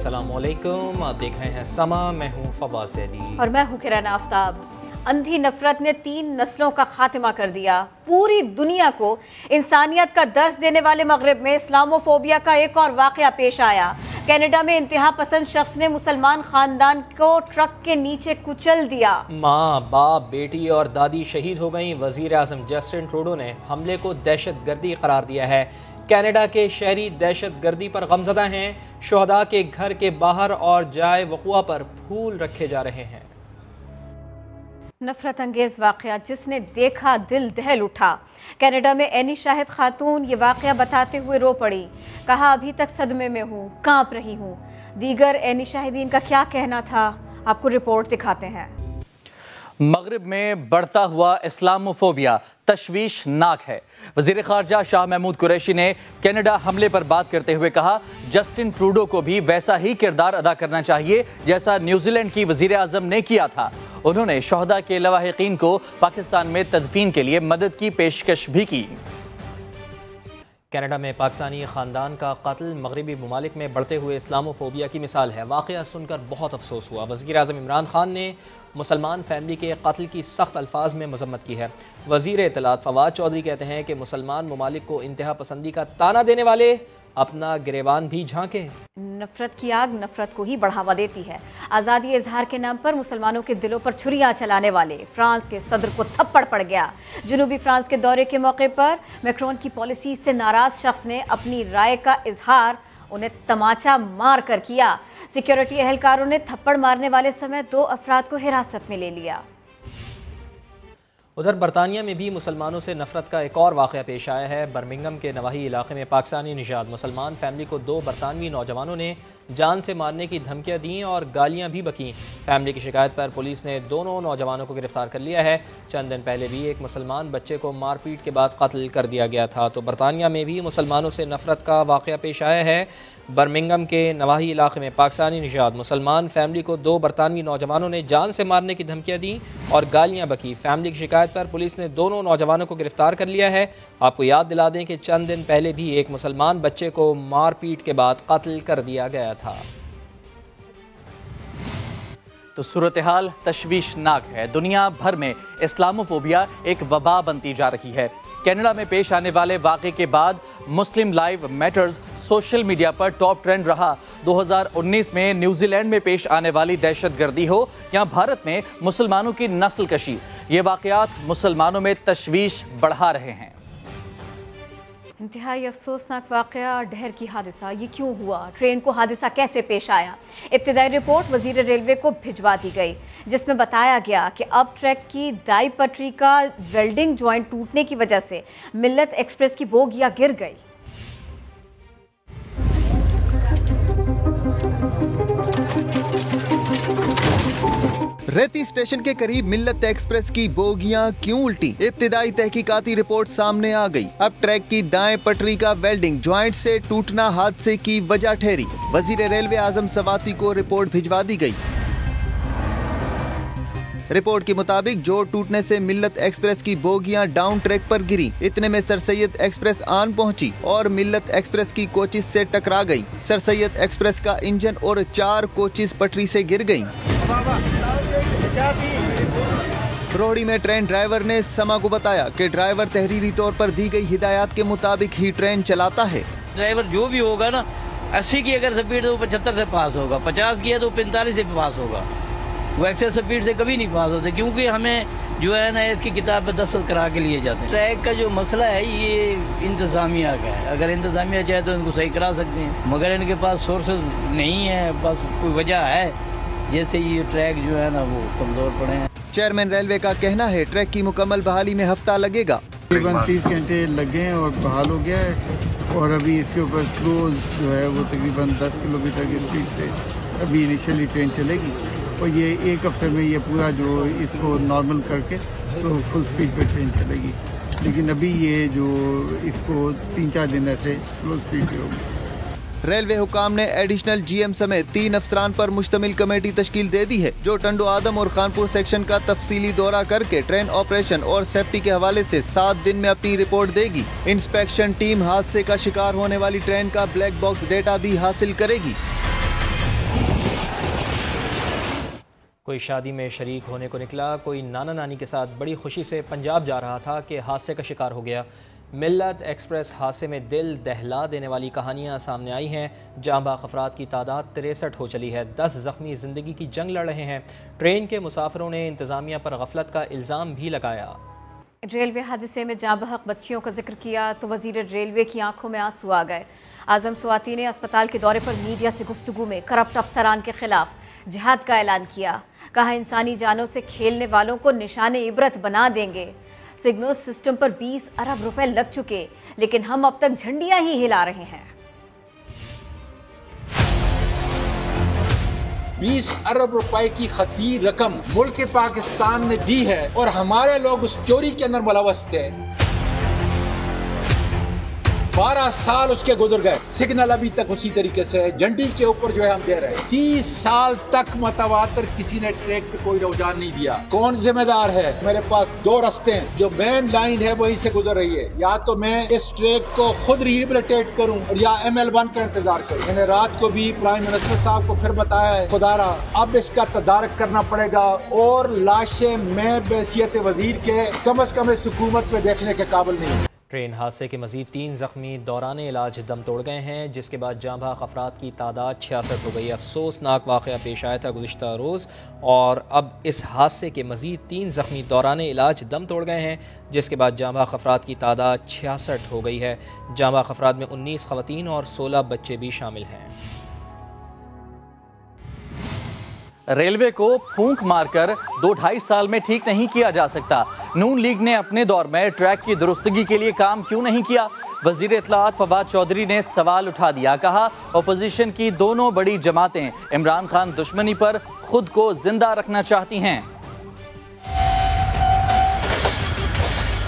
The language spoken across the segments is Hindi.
अस्सलामुअलैकुम, आप देख रहे हैं समा। मैं हूं फवाद ज़ैदी और मैं हूं किरण आफ्ताब। अंधी नफरत ने 3 नस्लों का खात्मा कर दिया। पूरी दुनिया को इंसानियत का दर्स देने वाले मगरिब में इस्लामोफोबिया का एक और वाकया पेश आया। कनाडा में इंतहा पसंद शख्स ने मुसलमान खानदान को ट्रक के नीचे कुचल दिया। माँ, बाप, बेटी और दादी शहीद हो गईं। वजीर आज़म जस्टिन ट्रूडो ने हमले को दहशतगर्दी करार दिया है। कनाडा के शहरी दहशतगर्दी पर गमज़दा हैं। शुहदा के घर के बाहर और जाए वक़ुआ पर फूल रखे जा रहे हैं। नफरत अंगेज वाकया जिसने देखा दिल दहल उठा। कनाडा में एनी शाहिद खातून ये वाकया बताते हुए रो पड़ी। कहा, अभी तक सदमे में हूँ, कांप रही हूँ। दीगर एनी शाहिदीन का क्या कहना था, आपको रिपोर्ट दिखाते हैं। मगरिब में बढ़ता हुआ इस्लामोफोबिया तशवीशनाक है। वजीर खारजा शाह महमूद कुरैशी ने कनाडा हमले पर बात करते हुए कहा, जस्टिन ट्रूडो को भी वैसा ही किरदार अदा करना चाहिए जैसा न्यूजीलैंड की वजीर आजम ने किया था। उन्होंने शोहदा के लवाहिकीन को पाकिस्तान में तदफीन के लिए मदद की पेशकश भी की। कनाडा में पाकिस्तानी खानदान का कत्ल मगरबी ममालिक में बढ़ते हुए इस्लामोफोबिया की मिसाल है। वाक़या सुनकर बहुत अफसोस हुआ। वज़ीर आज़म इमरान खान ने मुसलमान फैमिली के कत्ल की सख्त अल्फाज में मजम्मत की है। वज़ीर इत्तलात फवाद चौधरी कहते हैं कि मुसलमान ममालिक को इंतहा पसंदी का ताना देने वाले अपना गिरेबान भी झांके। नफरत की आग नफरत को ही बढ़ावा देती है। आज़ादी इजहार के नाम पर मुसलमानों के दिलों पर छुरियां चलाने वाले फ्रांस के सदर को थप्पड़ पड़ गया। जनूबी फ्रांस के दौरे के मौके पर मैक्रोन की पॉलिसी से नाराज शख्स ने अपनी राय का इजहार उन्हें तमाचा मार कर किया। सिक्योरिटी एहलकारों ने थप्पड़ मारने वाले समय 2 अफराद को हिरासत में ले लिया। उधर बरतानिया में भी मुसलमानों से नफरत का एक और वाक़या पेश आया है। बर्मिंघम के नवाही इलाके में पाकिस्तानी निशाद मुसलमान फैमिली को 2 बरतानवी नौजवानों ने जान से मारने की धमकियां दी और गालियां भी बकीं। फैमिली की शिकायत पर पुलिस ने दोनों नौजवानों को गिरफ्तार कर लिया है। चंद दिन पहले भी एक मुसलमान बच्चे को मारपीट के बाद कत्ल कर दिया गया था। तो बरतानिया में भी मुसलमानों से नफरत का वाक़या पेश आया है। बर्मिंघम के नवाही इलाके में पाकिस्तानी निशाद मुसलमान फैमिली को 2 बरतानवी नौजवानों ने जान से मारने की धमकियां दी और गालियां बकी। फैमिली की शिकायत पर पुलिस ने दोनों नौजवानों को गिरफ्तार कर लिया है। आपको याद दिला दें कि चंद दिन पहले भी एक मुसलमान बच्चे को मारपीट के बाद कत्ल कर दिया गया था। तो सूरत हाल तशवीशनाक है। दुनिया भर में इस्लामोफोबिया एक वबा बनती जा रही है। कनाडा में पेश आने वाले वाक़े के बाद मुस्लिम लाइव मैटर्स सोशल मीडिया पर टॉप ट्रेंड रहा। 2019 में न्यूजीलैंड में पेश आने वाली दहशतगर्दी हो या भारत में मुसलमानों की नस्ल कशी, ये वाक़यात मुसलमानों में तशवीश बढ़ा रहे हैं। इंतहाई अफसोसनाक वाक़या डहर की हादसा। ये क्यों हुआ, ट्रेन को हादसा कैसे पेश आया? इब्तिदाई रिपोर्ट वजीर रेलवे को भिजवा दी गई, जिसमें बताया गया कि अब ट्रैक की दाई पटरी का वेल्डिंग जॉइंट टूटने की वजह से मिल्लत एक्सप्रेस की बोगियां गिर गई। रेती स्टेशन के करीब मिल्लत एक्सप्रेस की बोगियां क्यों उल्टी? इब्तिदाई तहकीकाती रिपोर्ट सामने आ गई। अब ट्रैक की दाएं पटरी का वेल्डिंग ज्वाइंट से टूटना हादसे की वजह ठहरी। वजीर रेलवे आजम सवाती को रिपोर्ट भिजवा दी गई। रिपोर्ट के मुताबिक जोड़ टूटने से मिल्लत एक्सप्रेस की बोगियां डाउन ट्रैक पर गिरी। इतने में सर सैयद एक्सप्रेस आन पहुंची और मिल्लत एक्सप्रेस की कोचिस से टकरा गई। सर सैयद एक्सप्रेस का इंजन और 4 कोचिस पटरी से गिर गयी। रोहड़ी में ट्रेन ड्राइवर ने समा को बताया कि ड्राइवर तहरीरी तौर पर दी गई हिदायत के मुताबिक ही ट्रेन चलाता है। ड्राइवर जो भी होगा ना, 80 की अगर स्पीड है तो 75 से पास होगा, 50 की है तो 45 से पास होगा। वो एक्सेस स्पीड से कभी नहीं पास होते, क्योंकि हमें जो है ना इसकी किताब पे दस्तखत करा के लिए जाते हैं। ट्रैक का जो मसला है ये इंतजामिया का है। अगर इंतजामिया चाहे तो इनको सही करा सकते हैं, मगर इनके पास सोर्सेज नहीं है। बस कोई वजह है जैसे ये ट्रैक जो है ना वो कमजोर पड़े हैं। चेयरमैन रेलवे का कहना है ट्रैक की मुकम्मल बहाली में हफ्ता लगेगा। तकरीबन 30 घंटे लगे हैं और बहाल हो गया है। और अभी इसके ऊपर स्लो जो है वो तकरीबन 10 किलोमीटर की स्पीड से अभी इनिशियली ट्रेन चलेगी और ये 1 हफ्ते में ये पूरा जो इसको नॉर्मल करके तो फुल स्पीड पे ट्रेन चलेगी। लेकिन अभी ये जो इसको 3-4 दिन ऐसे स्लो स्पीड पे होगी। रेलवे हुकाम ने एडिशनल GM समेत 3 अफसरान पर मुश्तमिल कमेटी तश्कील दे दी है, जो टंडो आदम और खानपुर सेक्शन का तफसीली दौरा करके ट्रेन ऑपरेशन और सेफ्टी के हवाले से 7 दिन में अपनी रिपोर्ट देगी। इंस्पेक्शन टीम हादसे का शिकार होने वाली ट्रेन का ब्लैक बॉक्स डेटा भी हासिल करेगी। कोई शादी में शरीक होने को निकला, कोई नाना नानी के साथ बड़ी खुशी से पंजाब जा रहा था कि हादसे का शिकार हो गया। मिल्लत एक्सप्रेस हादसे में दिल दहला देने वाली कहानियाँ सामने आई हैं। जाँ बाख अफराद की तादाद 63 हो चली है। 10 ज़ख्मी ज़िंदगी की जंग लड़ रहे हैं। ट्रेन के मुसाफिरों ने इंतज़ामिया पर गफलत का इल्ज़ाम भी लगाया। रेलवे हादसे में जाँ बहक बच्चियों का जिक्र किया तो वज़ीर रेलवे की आंखों में आंसू आ गए। आज़म स्वाति ने अस्पताल के दौरे पर मीडिया से गुफ्तगू में करप्ट अफसरान के खिलाफ जिहाद का ऐलान किया। कहा, इंसानी जानों से खेलने वालों को निशाने इबरत बना देंगे। सिग्नल सिस्टम पर 20 अरब रुपए लग चुके, लेकिन हम अब तक झंडियां ही हिला रहे हैं। 20 अरब रुपए की खतीर रकम मुल्क पाकिस्तान ने दी है और हमारे लोग उस चोरी के अंदर मुलव्वस थे। 12 साल उसके गुजर गए, सिग्नल अभी तक उसी तरीके से है, झंडी के ऊपर जो है हम दे रहे हैं। 30 साल तक मतवातर किसी ने ट्रैक पे कोई रुझान नहीं दिया। कौन जिम्मेदार है? मेरे पास 2 रास्ते हैं, जो मेन लाइन है वहीं से गुजर रही है। या तो मैं इस ट्रैक को खुद रिहेबिलिटेट करूं और या ML1 का इंतजार करूं। मैंने रात को भी प्राइम मिनिस्टर साहब को फिर बताया है, खुदारा अब इसका तदारक करना पड़ेगा और लाशें मैं बैसियत वजीर के कम अज कम इस हुकूमत में देखने के काबिल नहीं। ट्रेन हादसे के मजीद 3 ज़ख्मी दौरान इलाज दम तोड़ गए हैं, जिसके बाद जाँ बाख अफराद की तादाद 66 हो गई। अफसोसनाक वाक़या पेश आया था गुज़िश्ता रोज़ और अब इस हादसे के मजीद 3 ज़ख्मी दौरान इलाज दम तोड़ गए हैं, जिसके बाद जाँ बाख अफराद की तादाद 66 हो गई है। जाँ बाख अफराद में 19 ख़वातीन और 16 बच्चे भी शामिल हैं। रेलवे को फूंक मारकर 2-2.5 साल में ठीक नहीं किया जा सकता। नून लीग ने अपने दौर में ट्रैक की दुरुस्तगी के लिए काम क्यों नहीं किया? वजीर इत्तलाआत फवाद चौधरी ने सवाल उठा दिया। कहा, अपोजिशन की दोनों बड़ी जमातें इमरान खान दुश्मनी पर खुद को जिंदा रखना चाहती हैं।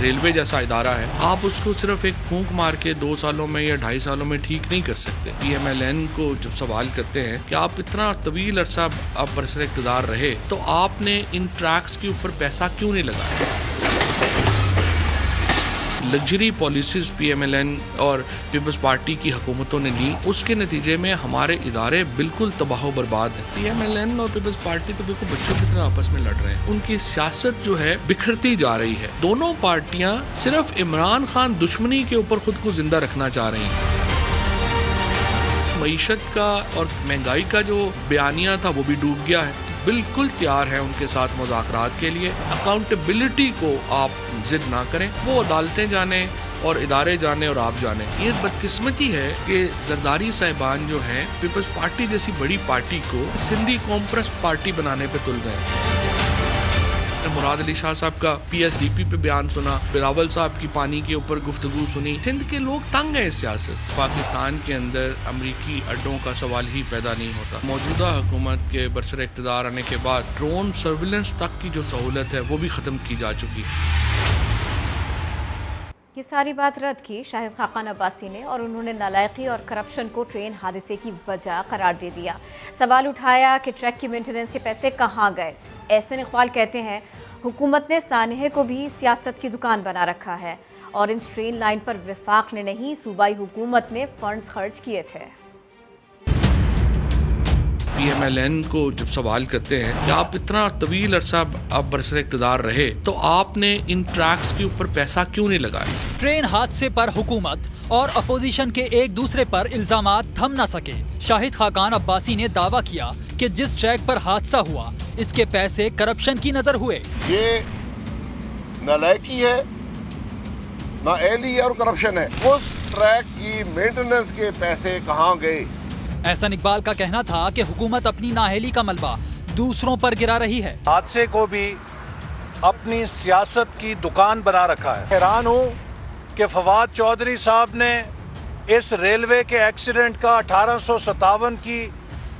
रेलवे जैसा इदारा है, आप उसको सिर्फ एक फूंक मार के 2 सालों में या 2.5 सालों में ठीक नहीं कर सकते। PMLN को जब सवाल करते हैं कि आप इतना तवील अरसा आप बरसर इक़्तिदार रहे, तो आपने इन ट्रैक्स के ऊपर पैसा क्यों नहीं लगाया? लग्जरी पॉलिसीज PMLN और पीपल्स पार्टी की हुकूमतों ने ली, उसके नतीजे में हमारे इदारे बिल्कुल तबाह बर्बाद हैं। PMLN और पीपल्स पार्टी तो बिल्कुल बच्चों की तरह आपस में लड़ रहे हैं। उनकी सियासत जो है बिखरती जा रही है। दोनों पार्टियां सिर्फ इमरान खान दुश्मनी के ऊपर खुद को जिंदा रखना चाह रही हैं। मईशत का और महंगाई का जो बयानिया था वो भी डूब गया है। बिल्कुल तैयार है उनके साथ मुज़ाकरात के लिए। अकाउंटेबिलिटी को आप जिद ना करें, वो अदालतें जाने और इदारे जाने और आप जाने। ये बदकिस्मती है कि जरदारी साहिबान जो है पीपल्स पार्टी जैसी बड़ी पार्टी को सिंधी कॉम्प्रेस पार्टी बनाने पे तुल गए। मुराद अली शाह साहब का PSDP पे बयान सुना, बिलावल साहब की पानी के ऊपर गुफ्तगू सुनी। सिंध के लोग तंग हैं इस सियासत से। पाकिस्तान के अंदर अमरीकी अड्डों का सवाल ही पैदा नहीं होता। मौजूदा हुकूमत के बरसर इक़्तिदार आने के बाद ड्रोन सर्विलेंस तक की जो सहूलत है वो भी ख़त्म की जा चुकी है। ये सारी बात रद्द की शाहिद खाकान अब्बासी ने और उन्होंने नालायकी और करप्शन को ट्रेन हादसे की वजह करार दे दिया। सवाल उठाया कि ट्रैक की मेंटेनेंस के पैसे कहाँ गए। एहसन इकबाल कहते हैं, हुकूमत ने सानहे को भी सियासत की दुकान बना रखा है और इन ट्रेन लाइन पर विफाक ने नहीं, सूबाई हुकूमत ने फंड्स खर्च किए थे। PMLN को जब सवाल करते हैं कि आप इतना तवील अरसा आप बरसर इक़्तिदार रहे, तो आपने इन ट्रैक्स के ऊपर पैसा क्यों नहीं लगाया? ट्रेन हादसे पर हुकूमत और अपोजिशन के एक दूसरे पर इल्जामात थम न सके। शाहिद खाकान अब्बासी ने दावा किया कि जिस ट्रैक पर हादसा हुआ इसके पैसे करप्शन की नजर हुए। ये नालायकी है, नाअहली है और करप्शन है। उस ट्रैक की मेंटेनेंस के पैसे कहाँ गए? एहसन इकबाल का कहना था कि हुकूमत अपनी नाअहली का मलबा दूसरों पर गिरा रही है। हादसे को भी अपनी सियासत की दुकान बना रखा है। हैरान हूँ कि फवाद चौधरी साहब ने इस रेलवे के एक्सीडेंट का 1857 की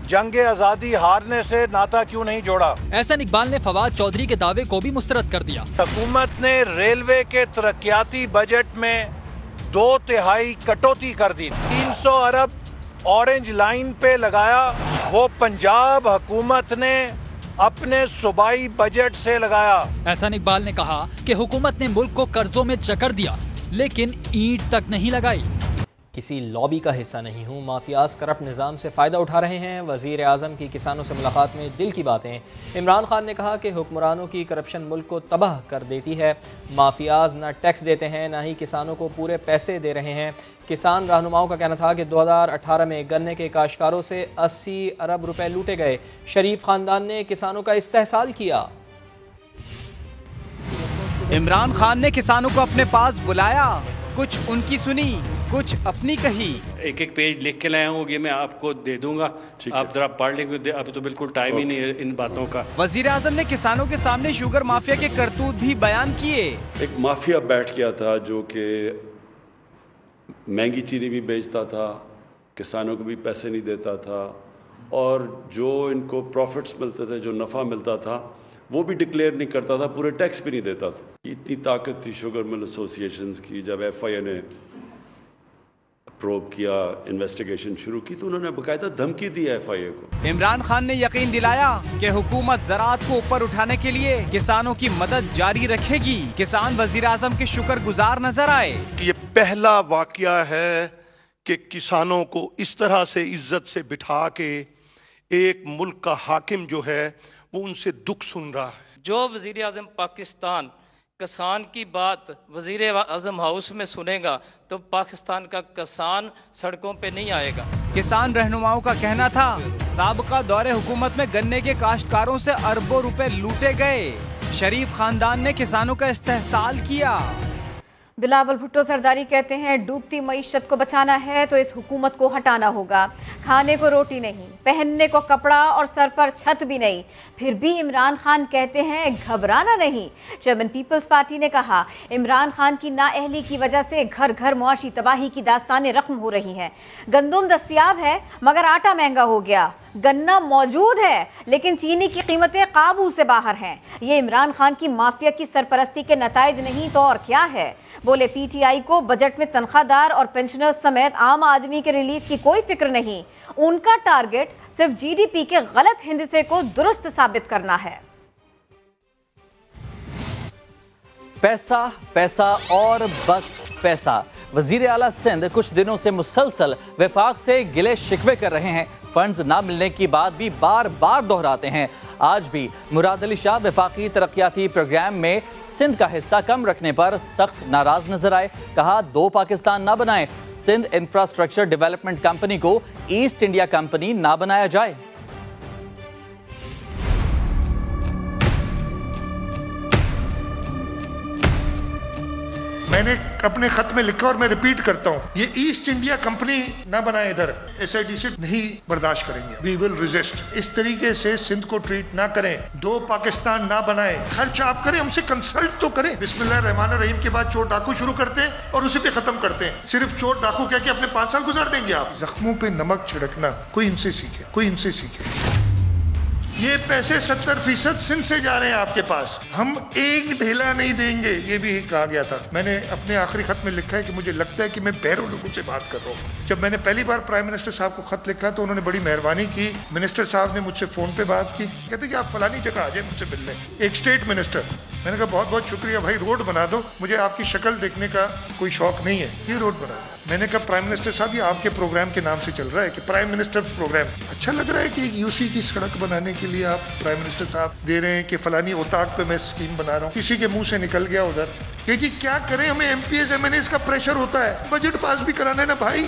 जंग आज़ादी हारने से नाता क्यों नहीं जोड़ा? एहसन इकबाल ने फवाद चौधरी के दावे को भी मुस्तरद कर दिया। हुकूमत ने रेलवे के तरक्याती बजट में 2/3 कटौती कर दी। 300 अरब ऑरेंज लाइन पे लगाया, वो पंजाब हुकूमत ने अपने सूबाई बजट से लगाया। एहसन इकबाल ने कहा कि हुकूमत ने मुल्क को कर्जों में जकड़ दिया, लेकिन ईंट तक नहीं लगाई। किसी लॉबी का हिस्सा नहीं हूँ। माफियाज करप्ट निज़ाम से फ़ायदा उठा रहे हैं। वज़ीर आज़म की किसानों से मुलाकात में दिल की बातें। इमरान खान ने कहा कि हुक्मरानों की करप्शन मुल्क को तबाह कर देती है। माफियाज न टैक्स देते हैं, न ही किसानों को पूरे पैसे दे रहे हैं। किसान रहनुमाओं का कहना था कि 2018 में गन्ने के काश्तकारों से 80 अरब रुपए लूटे गए। शरीफ खानदान ने किसानों का इस्तेहसाल किया। इमरान खान ने किसानों को अपने पास बुलाया, कुछ उनकी सुनी, कुछ अपनी कही। एक एक पेज लिख के लाया हूँ, ये मैं आपको दे दूंगा, आप जरा पढ़ लेंगे। अब तो बिल्कुल टाइम ही नहीं है इन बातों का। वजीर आजम ने किसानों के सामने शुगर माफिया के करतूत भी बयान किए। एक माफिया बैठ गया था जो कि महंगी चीनी भी बेचता था, किसानों को भी पैसे नहीं देता था, और जो इनको प्रॉफिट्स मिलते थे, जो नफ़ा मिलता था, वो भी डिक्लेयर नहीं करता था, पूरे टैक्स भी नहीं देता था। इतनी ताकत थी शुगर मिल एसोसिएशंस की। जब FIA ने प्रोब किया, इन्वेस्टिगेशन शुरू की, तो उन्होंने बाकायदा धमकी दी FIA को। इमरान खान ने यकीन दिलाया कि हुकूमत ज़राअत को ऊपर उठाने के लिए किसानों की मदद जारी रखेगी। किसान वजीर आजम के शुक्रगुजार नजर आए। ये पहला वाकया है कि किसानों को इस तरह से इज्जत से बिठा के एक मुल्क का हाकिम जो है वो उनसे दुख सुन रहा है। जो वजीर आज़म पाकिस्तान किसान की बात वजीर आज़म हाउस में सुनेगा तो पाकिस्तान का किसान सड़कों पे नहीं आएगा। किसान रहनुमाओं का कहना था साबका दौरे हुकूमत में गन्ने के काश्तकारों से अरबों रुपए लूटे गए। शरीफ खानदान ने किसानों का इस्तेहसाल किया। बिलावल भुट्टो सरदारी कहते हैं डूबती मईशत को बचाना है तो इस हुकूमत को हटाना होगा। खाने को रोटी नहीं, पहनने को कपड़ा और सर पर छत भी नहीं, फिर भी इमरान खान कहते हैं घबराना नहीं। चेयरमैन पीपल्स पार्टी ने कहा इमरान खान की नाअहली की वजह से घर घर मुआशी तबाही की दास्तानें रकम हो रही हैं। गंदम दस्तियाब है मगर आटा महंगा हो गया, गन्ना मौजूद है लेकिन चीनी की कीमतें काबू से बाहर हैं। ये इमरान खान की माफिया की सरपरस्ती के नताइज नहीं तो और क्या है। बोले PTI को बजट में तनख्वाहदार और पेंशनर्स समेत आम आदमी के रिलीफ की कोई फिक्र नहीं। उनका टारगेट सिर्फ GDP के गलत हिंदसे को दुरुस्त साबित करना है। पैसा पैसा और बस पैसा। वजीर आला सिंध कुछ दिनों से मुसलसल वफाक से गिले शिकवे कर रहे हैं। फंड्स ना मिलने की बात भी बार बार दोहराते हैं। आज भी मुराद अली शाह वफाकी तरक्याती प्रोग्राम में सिंध का हिस्सा कम रखने पर सख्त नाराज नजर आए। कहा 2 पाकिस्तान ना बनाएं, सिंध इंफ्रास्ट्रक्चर डेवलपमेंट कंपनी को ईस्ट इंडिया कंपनी ना बनाया जाए। मैंने अपने खत में लिखा और मैं रिपीट करता हूँ, ये ईस्ट इंडिया कंपनी ना बनाए, इधर SIDC नहीं बर्दाश्त करेंगे। We will resist. इस तरीके से सिंध को ट्रीट ना करें। 2 पाकिस्तान ना बनाए। खर्च आप करें, हमसे कंसल्ट तो करें। बिस्मिल्लाहिर्रहमानिर्रहीम के बाद चोर डाकू शुरू करते हैं और उसी पे खत्म करते हैं। सिर्फ चोर डाकू कह के अपने 5 साल गुजार देंगे आप। जख्मों पे नमक छिड़कना कोई इनसे सीखे, कोई इनसे सीखे। ये पैसे 70% सिंध से जा रहे हैं आपके पास, हम एक ढेला नहीं देंगे। ये भी कहा गया था। मैंने अपने आखिरी खत में लिखा है कि मुझे लगता है कि मैं बैरों लोगों से बात कर रहा हूँ। जब मैंने पहली बार प्राइम मिनिस्टर साहब को खत लिखा तो उन्होंने बड़ी मेहरबानी की। मिनिस्टर साहब ने मुझसे फोन पे बात की, कहते कि आप फलानी जगह आ जाए मुझसे मिलने, एक स्टेट मिनिस्टर। मैंने कहा बहुत बहुत शुक्रिया भाई, रोड बना दो, मुझे आपकी शक्ल देखने का कोई शौक नहीं है, ये रोड बना दो। मैंने कहा प्राइम मिनिस्टर साहब ये आपके प्रोग्राम के नाम से चल रहा है कि प्राइम मिनिस्टर प्रोग्राम, अच्छा लग रहा है कि UC की सड़क बनाने के लिए आप प्राइम मिनिस्टर साहब दे रहे हैं कि फलानी ओताक पे मैं स्कीम बना रहा हूँ। किसी के मुंह से निकल गया उधर, क्योंकि क्या करें, हमें MPs MNAs का प्रेशर होता है, बजट पास भी कराना है ना भाई।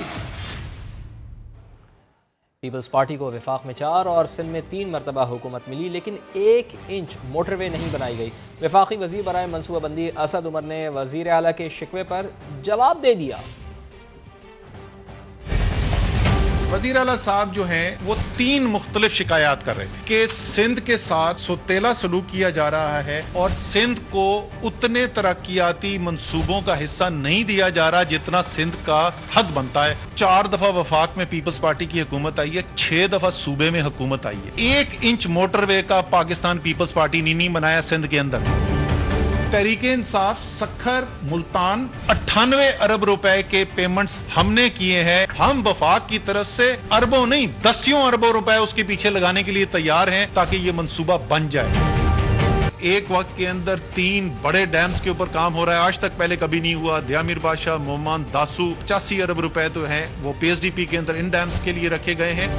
पीपल्स पार्टी को वफाक में 4 और सिंध में 3 मरतबा हुकूमत मिली लेकिन 1 इंच मोटरवे नहीं बनाई गई। वफाकी वजीर बराए मनसूबाबंदी असद उमर ने वजीर आला के शिकवे पर जवाब दे दिया। वज़ीर आला साहब जो हैं वो 3 मुख्तलिफ शिकायत कर रहे थे कि सिंध के साथ सोतेला सलूक किया जा रहा है और सिंध को उतने तरक्याती मंसूबों का हिस्सा नहीं दिया जा रहा जितना सिंध का हक बनता है। 4 दफा वफाक में पीपल्स पार्टी की हुकूमत आई है, 6 दफा सूबे में हुकूमत आई है। 1 इंच मोटरवे का पाकिस्तान पीपल्स पार्टी ने नहीं बनाया सिंध के अंदर। तहरीके इंसाफ सखर मुल्तान 98 अरब रुपए के पेमेंट्स हमने किए हैं। हम वफाक की तरफ से अरबों नहीं 10 अरबों रुपए उसके पीछे लगाने के लिए तैयार हैं ताकि ये मंसूबा बन जाए। एक वक्त के अंदर 3 बड़े डैम्स के ऊपर काम हो रहा है, आज तक पहले कभी नहीं हुआ। दयामिर बादशाह, मोहम्मद दासू, 85 अरब रुपए तो हैं वो PSDP के अंदर इन डैम्स के लिए रखे गए हैं।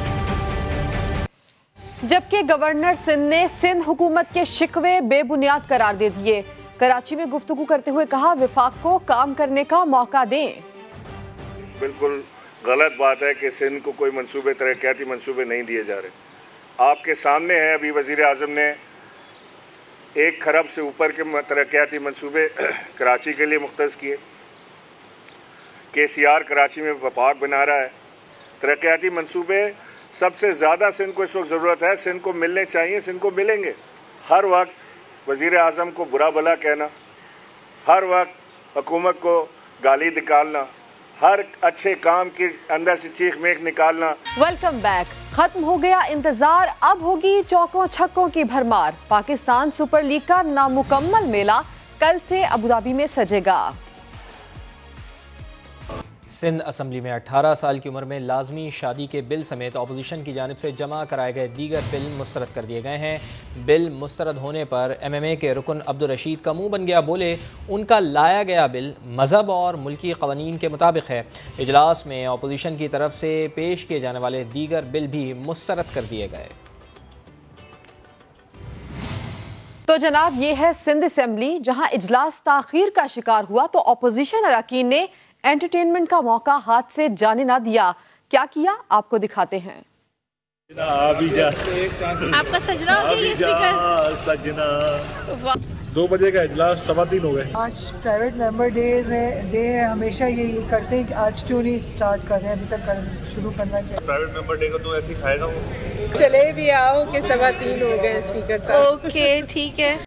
जबकि गवर्नर सिंध ने सिंध हुकूमत के शिकवे बेबुनियाद करार दे दिए। कराची में गुफ्तगू करते हुए कहा, विफाक को काम करने का मौका दें। बिल्कुल गलत बात है कि सिंध को कोई मंसूबे, तरक्याती मंसूबे नहीं दिए जा रहे। आपके सामने है, अभी वजीर आज़म ने 1 खरब से ऊपर के तरक्याती मंसूबे कराची के लिए मुख्तस किए। KCR कराची में वफाक बना रहा है। तरक्याती मंसूबे सबसे ज़्यादा सिंध को इस वक्त ज़रूरत है, सिंध को मिलने चाहिए, सिंध को मिलेंगे। हर वक्त वज़ीर आज़म को बुरा भला कहना, हर वक्त हुकूमत को गाली निकालना, हर अच्छे काम के अंदर से चीख मेख निकालना। Welcome back. खत्म हो गया इंतजार, अब होगी चौकों छक्कों की भरमार। पाकिस्तान सुपर लीग का नामुकम्मल मेला कल से अबुधाबी में सजेगा। सिंध असम्बली में 18 साल की उम्र में लाजमी शादी के बिल समेत अपोजिशन की जानिब से जमा कराए गए दीगर बिल मुस्तरद कर दिए गए हैं। बिल मुस्तरद होने पर MMA के रुकन अब्दुल रशीद का मुंह बन गया। बोले, उनका लाया गया बिल मजहब और मुल्की कवानीन के मुताबिक है। इजलास में अपोजिशन की तरफ से पेश किए जाने वाले दीगर बिल भी मुस्तरद कर दिए गए। तो जनाब, ये है सिंध असम्बली, जहां इजलास ताखीर का शिकार हुआ तो अपोजिशन अरकान ने एंटरटेनमेंट का मौका हाथ से जाने ना दिया। क्या किया, आपको दिखाते हैं। आपका सजना हो गया ये स्पीकर? सजना 2 बजे का इजलास 3:15 हो गए। आज प्राइवेट मेंबर डे है, हमेशा ये करते हैं कि आज क्यों नहीं स्टार्ट कर रहे हैं, अभी तक शुरू करना चाहिए। प्राइवेट मेंबर डे को तो ऐसे ही खाएगा वो। चले भी आओ कि 3:15 हो गए स्पीकर साहब। ओके ठीक है।